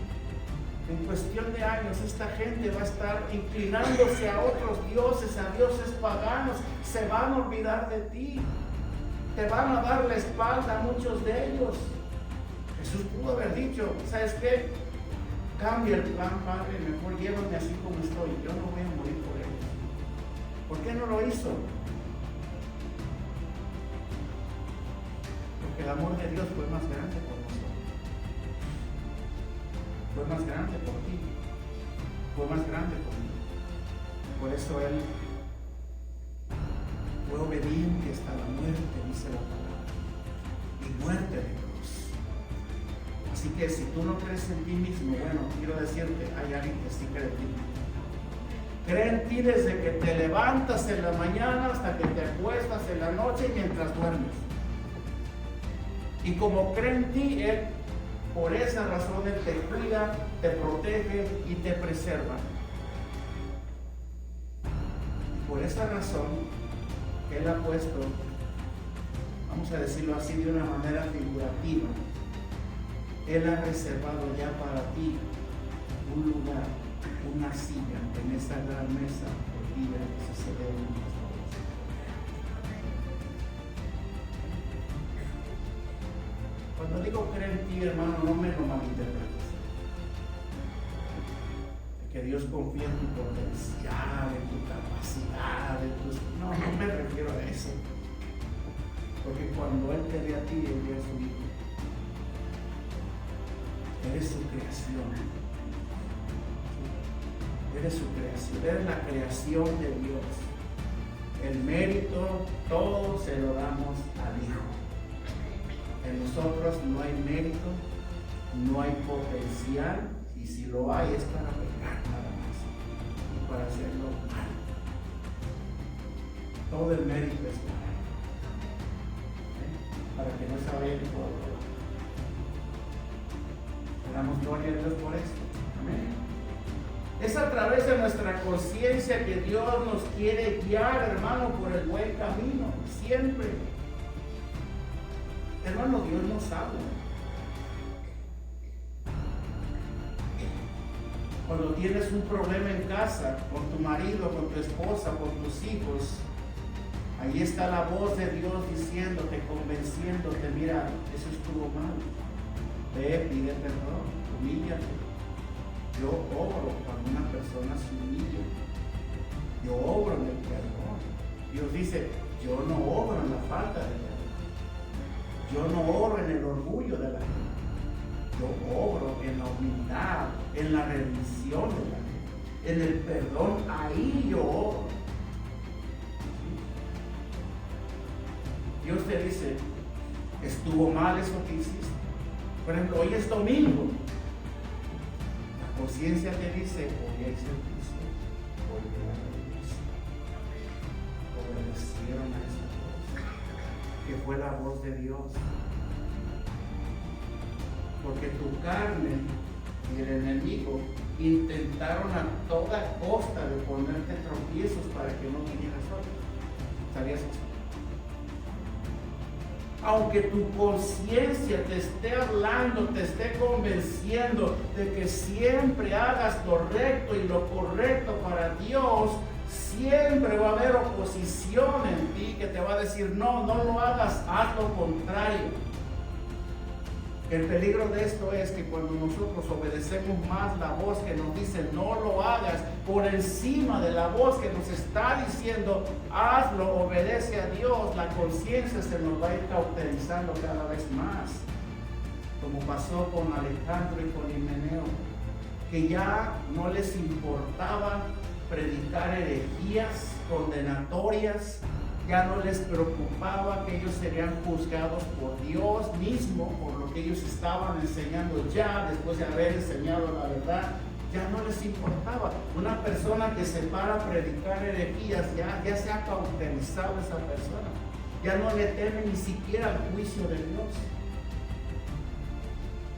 en cuestión de años esta gente va a estar inclinándose a otros dioses, a dioses paganos, se van a olvidar de ti, te van a dar la espalda a muchos de ellos. Jesús pudo haber dicho, ¿sabes qué? Cambia el plan, Padre, mejor llévame así como estoy, yo no voy a morir por ellos. ¿Por qué no lo hizo? Porque el amor de Dios fue más grande por nosotros. Fue más grande por ti. Fue más grande por mí. Por eso Él fue obediente hasta la muerte, dice la palabra. Y muerte de cruz. Así que si tú no crees en ti mismo, bueno, quiero decirte, hay alguien que sí cree en ti. Cree en ti desde que te levantas en la mañana hasta que te acuestas en la noche mientras duermes. Y como cree en ti, Él, por esa razón, Él te cuida, te protege y te preserva. Y por esa razón, Él ha puesto, vamos a decirlo así de una manera figurativa, Él ha reservado ya para ti un lugar, una silla en esa gran mesa del día que se celebra en las bodas. Cuando digo creer en ti, hermano, no me lo malinterpretes. Que Dios confía en tu potencial, en tu capacidad, No me refiero a eso. Porque cuando Él te ve a ti, Él ve a su Hijo. Eres su creación. Eres su creación, eres la creación de Dios. El mérito, todo se lo damos al Hijo. En nosotros no hay mérito, no hay potencial, y si lo hay es para pecar nada más y para hacerlo mal. Todo el mérito es para Él, para que no se vaya el pueblo. Damos gloria a Dios por esto. Amén. Es a través de nuestra conciencia que Dios nos quiere guiar, hermano, por el buen camino. Siempre. Hermano, Dios nos habla. Cuando tienes un problema en casa, con tu marido, con tu esposa, con tus hijos, ahí está la voz de Dios diciéndote, convenciéndote, mira, eso estuvo mal. Ve, pide perdón, humíllate. Yo obro cuando una persona se humilla. Yo obro en el perdón. Dios dice, yo no obro en la falta de perdón. Yo no obro en el orgullo de la gente. Yo obro en la humildad, en la rendición de la gente, en el perdón. Ahí yo obro. Dios te dice, estuvo mal eso que hiciste. Por ejemplo, hoy es domingo. La conciencia te dice, hoy hay servicio, hoy hay la bendición. Obedecieron a esa voz, que fue la voz de Dios. Porque tu carne y el enemigo intentaron a toda costa de ponerte tropiezos para que no vinieras hoy. ¿Sabías eso? Aunque tu conciencia te esté hablando, te esté convenciendo de que siempre hagas lo recto y lo correcto para Dios, siempre va a haber oposición en ti que te va a decir, no, no lo hagas, haz lo contrario. El peligro de esto es que cuando nosotros obedecemos más la voz que nos dice no lo hagas, por encima de la voz que nos está diciendo hazlo, obedece a Dios, la conciencia se nos va a ir cauterizando cada vez más, como pasó con Alejandro y con Himeneo, que ya no les importaba predicar herejías condenatorias. Ya no les preocupaba que ellos serían juzgados por Dios mismo, por lo que ellos estaban enseñando ya, después de haber enseñado la verdad, ya no les importaba. Una persona que se para a predicar herejías, ya se ha cauterizado esa persona, ya no le teme ni siquiera al juicio de Dios.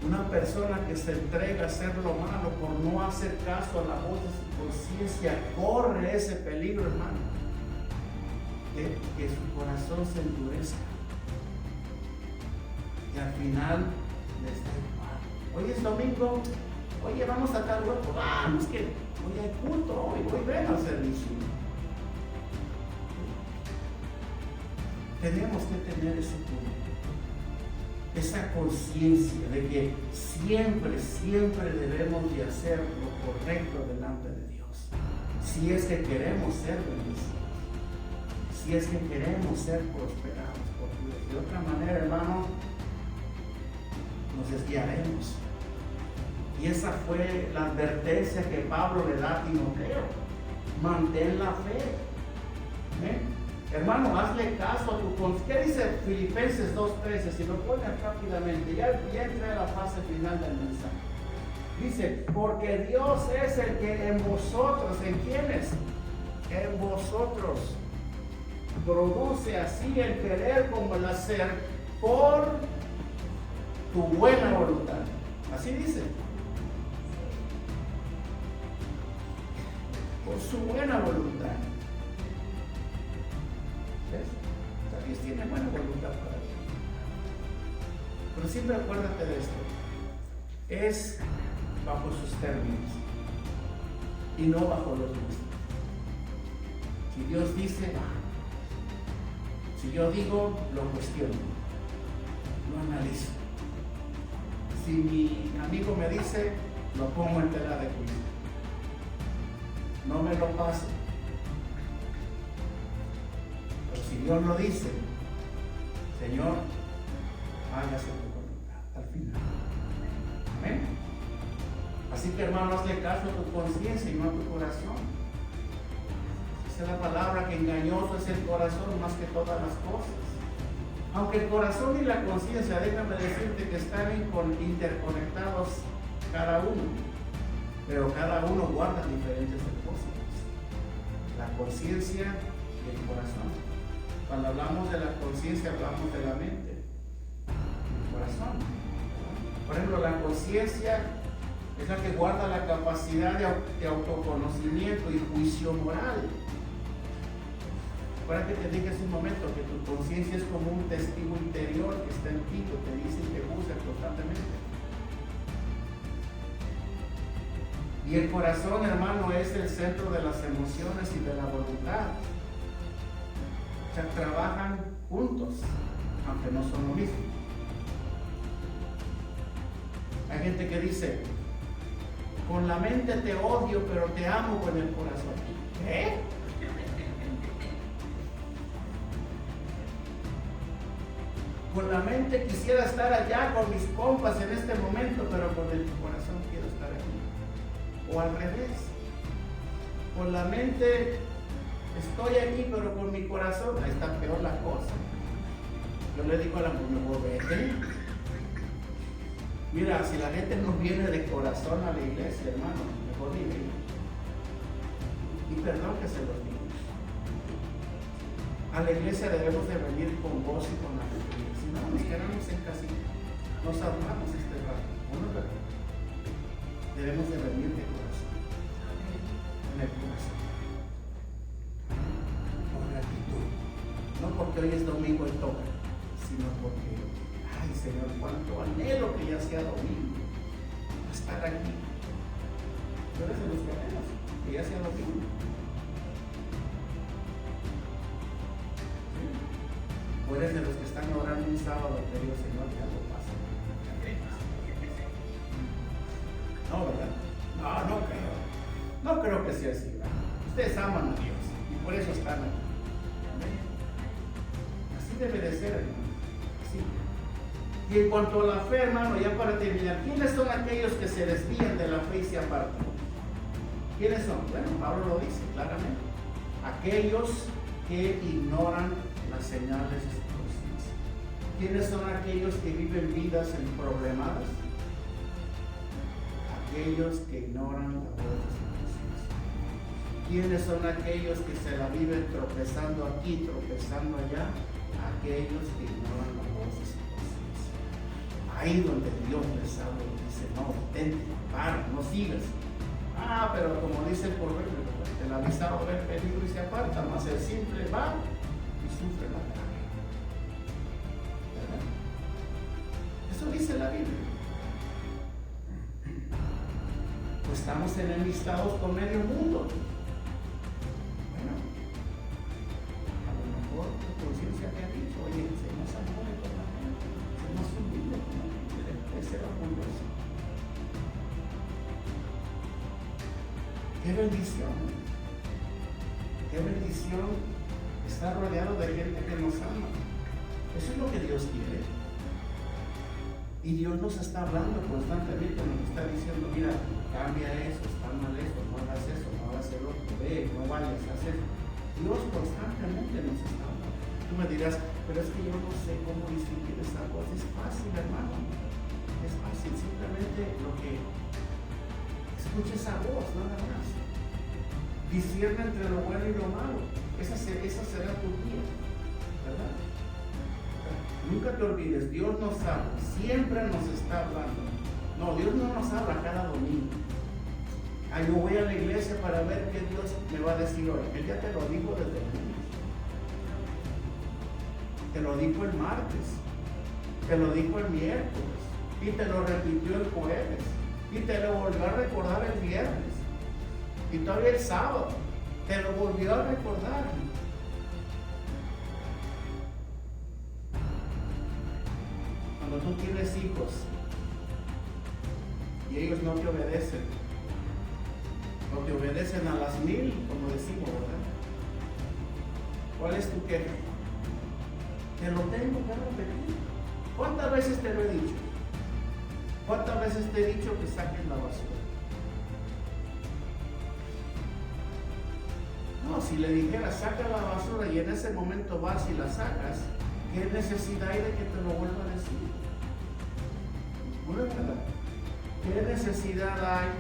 Una persona que se entrega a hacer lo malo por no hacer caso a la voz de su conciencia, corre ese peligro, hermano. Que su corazón se endurezca y al final les da igual. Hoy es domingo, oye, vamos a tal hueco, vamos, que hoy hay culto, hoy ven al servicio. Tenemos que tener ese culto, esa conciencia de que siempre debemos de hacer lo correcto delante de Dios, si es que queremos ser bendecidos. Si es que queremos ser prosperados por Dios. De otra manera, hermano, nos desviaremos. Y esa fue la advertencia que Pablo le da a Timoteo. Mantén la fe. ¿Eh? Hermano, hazle caso a tu conciencia. ¿Qué dice Filipenses 2:13? Si lo ponen rápidamente, ya entré a la fase final del mensaje. Dice, porque Dios es el que en vosotros, ¿en quiénes? En vosotros produce así el querer como el hacer por tu buena voluntad. Así dice. Por su buena voluntad. ¿Ves? O sea, Dios tiene buena voluntad para ti. Pero siempre acuérdate de esto. Es bajo sus términos y no bajo los nuestros. Si Dios dice, si yo digo, lo cuestiono, lo analizo. Si mi amigo me dice, lo pongo en tela de juicio. No me lo paso. Pero si Dios lo dice, Señor, hágase tu voluntad al final. Amén. Así que, hermano, hazle caso a tu conciencia y no a tu corazón. Esa es la palabra, que engañoso es el corazón más que todas las cosas. Aunque el corazón y la conciencia, déjame decirte que están interconectados cada uno, pero cada uno guarda diferentes depósitos. La conciencia y el corazón. Cuando hablamos de la conciencia, hablamos de la mente, el corazón. Por ejemplo, la conciencia es la que guarda la capacidad de autoconocimiento y juicio moral. Recuerda que te dije hace un momento que tu conciencia es como un testigo interior que está en ti, que te dice y te juzga constantemente. Y el corazón, hermano, es el centro de las emociones y de la voluntad. O sea, trabajan juntos, aunque no son lo mismo. Hay gente que dice, con la mente te odio, pero te amo con el corazón. ¿Qué? Con la mente quisiera estar allá con mis compas en este momento, pero con el corazón quiero estar aquí. O al revés. Con la mente estoy aquí, pero con mi corazón, ahí está peor la cosa. Yo le digo a la mujer, vete. Mira, si la gente no viene de corazón a la iglesia, hermano, mejor ni venga. Y perdón que se los diga. A la iglesia debemos de venir con voz y con alegría. Si no, nos quedamos en casita. Nos ahorramos este rato. ¿No es verdad? Debemos de venir de corazón. En el corazón. Con gratitud. No porque hoy es domingo y toca, sino porque, ay Señor, cuánto anhelo que ya sea domingo. Estar aquí. Tú eres de los que anhelas que ya sea domingo. O eres de los que están orando un sábado, te digo, Señor, que algo pasa. No, ¿verdad? No creo. No creo que sea así, ¿verdad? Ustedes aman a Dios y por eso están aquí. ¿Amén? Así debe de ser, hermano. Así. Y en cuanto a la fe, hermano, ya para terminar, ¿quiénes son aquellos que se desvían de la fe y se apartan? ¿Quiénes son? Bueno, Pablo lo dice claramente. Aquellos que ignoran las señales de su conciencia. ¿Quiénes son aquellos que viven vidas problemadas? Aquellos que ignoran la voz de su conciencia. ¿Quiénes son aquellos que se la viven tropezando aquí, tropezando allá? Aquellos que ignoran la voz de su conciencia. Ahí donde Dios les habla y dice, no, detente, para, no sigas. Pero como dice el proverbio, el avisado ve el peligro y se aparta, mas el simple va y sufre la carga. ¿Verdad? Eso dice la Biblia. Pues estamos enemistados con medio mundo. Bueno, a lo mejor tu conciencia te ha dicho, oye, se nos amore con la gente, se nos humilde con la gente, debe ser orgulloso. ¡Qué bendición! ¡Qué bendición estar rodeado de gente que nos ama! Eso es lo que Dios quiere. Y Dios nos está hablando constantemente, nos está diciendo, mira, cambia eso, está mal eso, no hagas eso, no hagas el otro, ve, no vayas a hacer. Dios constantemente nos está hablando. Tú me dirás, pero es que yo no sé cómo distinguir esa voz. Es fácil, hermano. Es fácil, simplemente lo que escucha esa voz, nada más. Discierne entre lo bueno y lo malo. Esa será tu guía, ¿verdad? Nunca te olvides, Dios nos habla, siempre nos está hablando. No, Dios no nos habla cada domingo. Yo voy a la iglesia para ver qué Dios me va a decir hoy. Él ya te lo dijo desde el lunes. Te lo dijo el martes. Te lo dijo el miércoles. Y te lo repitió el jueves. Y te lo volvió a recordar el viernes. Y todavía el sábado te lo volvió a recordar. Cuando tú tienes hijos y ellos no te obedecen a las 1000, como decimos, ¿verdad? ¿Cuál es tu queja? Te lo tengo que repetir. ¿Cuántas veces te lo he dicho? ¿Cuántas veces te he dicho que saques la basura? No, si le dijeras, saca la basura y en ese momento vas y la sacas, ¿qué necesidad hay de que te lo vuelva a decir? ¿No es verdad? ¿Qué necesidad hay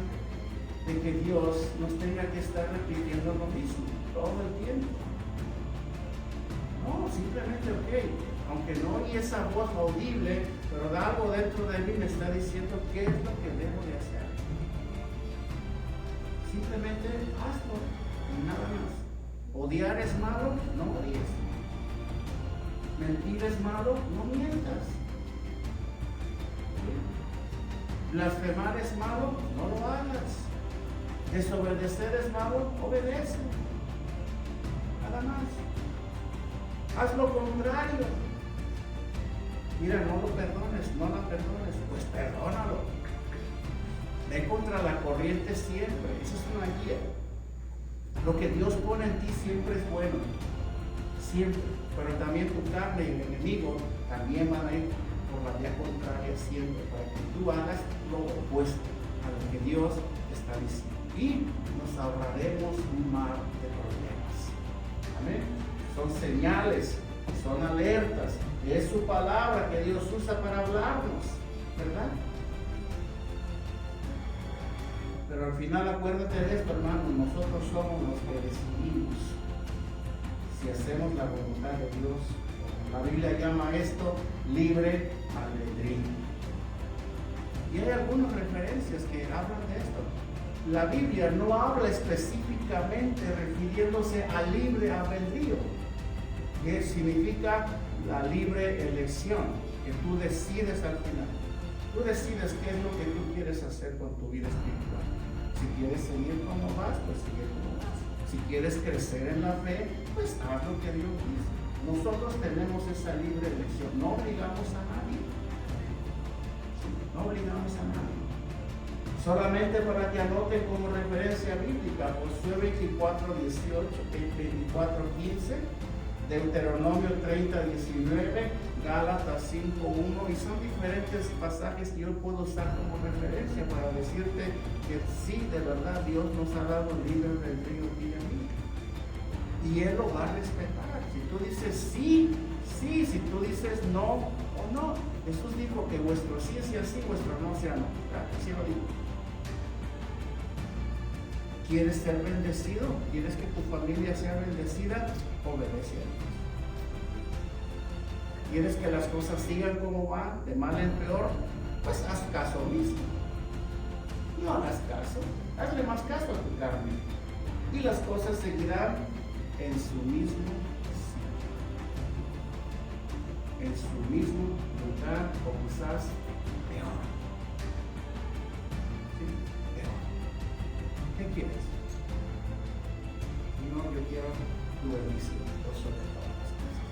de que Dios nos tenga que estar repitiendo lo mismo todo el tiempo? No, simplemente, ok, aunque no oí esa voz audible, pero algo dentro de mí me está diciendo qué es lo que debo de hacer. Simplemente hazlo, y nada más. Odiar es malo, no odies. Mentir es malo, no mientas. Blasfemar es malo, no lo hagas. Desobedecer es malo, obedece. Nada más. Haz lo contrario. Mira, no lo perdones, no la perdones, pues perdónalo. Ve contra la corriente siempre, esa es una guía. Lo que Dios pone en ti siempre es bueno, siempre. Pero también tu carne y el enemigo también van a ir por la vía contraria siempre, para que tú hagas lo opuesto a lo que Dios está diciendo. Y nos ahorraremos un mar de problemas. Amén. Son señales, son alertas. Es su palabra que Dios usa para hablarnos, ¿verdad? Pero al final acuérdate de esto, hermano, nosotros somos los que decidimos si hacemos la voluntad de Dios. La Biblia llama esto libre albedrío. Y hay algunas referencias que hablan de esto. La Biblia no habla específicamente refiriéndose al libre albedrío, que significa la libre elección, que tú decides al final. Tú decides qué es lo que tú quieres hacer con tu vida espiritual. Si quieres seguir como vas, pues sigue como vas. Si quieres crecer en la fe, pues haz lo que Dios dice. Nosotros tenemos esa libre elección, no obligamos a nadie. No obligamos a nadie. Solamente para que anoten como referencia bíblica, Josué 24, 18, 24, 15, Deuteronomio 30, 19, Gálatas 5, 1, y son diferentes pasajes que yo puedo usar como referencia para decirte que sí, de verdad, Dios nos ha dado libre albedrío a ti y a mí. Y Él lo va a respetar. Si tú dices sí, sí, si tú dices no o no. Jesús dijo que vuestro sí sea sí, vuestro no sea no. Claro, así lo digo. ¿Quieres ser bendecido? ¿Quieres que tu familia sea bendecida? Obedece a Dios. ¿Quieres que las cosas sigan como van, de mal en peor? Pues haz caso mismo. No hagas caso, hazle más caso a tu carne. Y las cosas seguirán en su mismo sitio, en su mismo lugar, o quizás peor. ¿Sí? Peor. ¿Qué quieres? No, yo quiero tu bendición por sobre todas las cosas.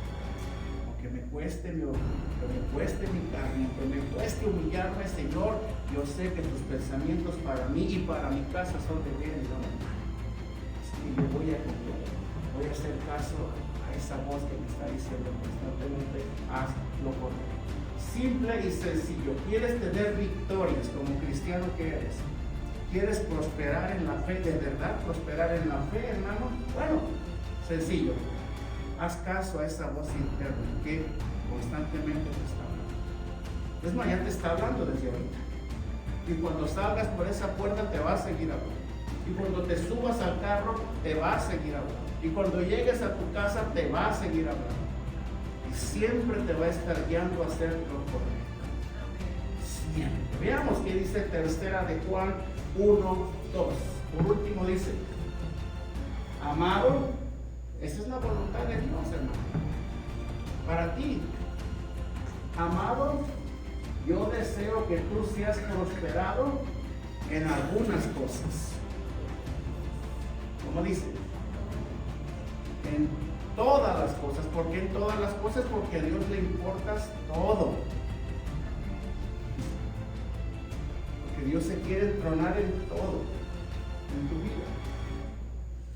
Aunque me cueste mi orgullo, que me cueste mi carne, que me cueste humillarme, Señor, yo sé que tus pensamientos para mí y para mi casa son de bien y no de mal. Así que yo voy a cumplir, voy a hacer caso a esa voz que me está diciendo constantemente, haz lo correcto. Simple y sencillo. ¿Quieres tener victorias como cristiano que eres? ¿Quieres prosperar en la fe, de verdad prosperar en la fe, hermano? Bueno, sencillo. Haz caso a esa voz interna que constantemente te está hablando. Es más, ya te está hablando desde ahorita. Y cuando salgas por esa puerta te va a seguir hablando. Y cuando te subas al carro te va a seguir hablando. Y cuando llegues a tu casa te va a seguir hablando. Y siempre te va a estar guiando a hacer lo correcto. Siempre. Veamos qué dice tercera de Juan 1, 2. Por último dice, amado, esa es la voluntad de Dios, hermano. Para ti, amado, yo deseo que tú seas prosperado en algunas cosas. ¿Cómo dice? En todas las cosas. ¿Por qué en todas las cosas? Porque a Dios le importas todo. Porque Dios se quiere tronar en todo, en tu vida.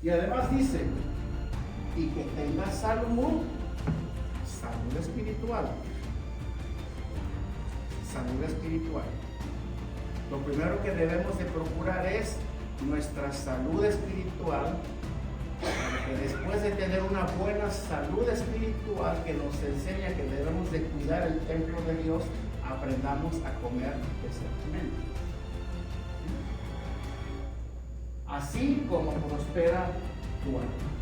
Y además dice, y que tengas salud espiritual. Salud espiritual. Lo primero que debemos de procurar es nuestra salud espiritual, para que después de tener una buena salud espiritual que nos enseña que debemos de cuidar el templo de Dios, aprendamos a comer decentemente. Así como prospera tu alma.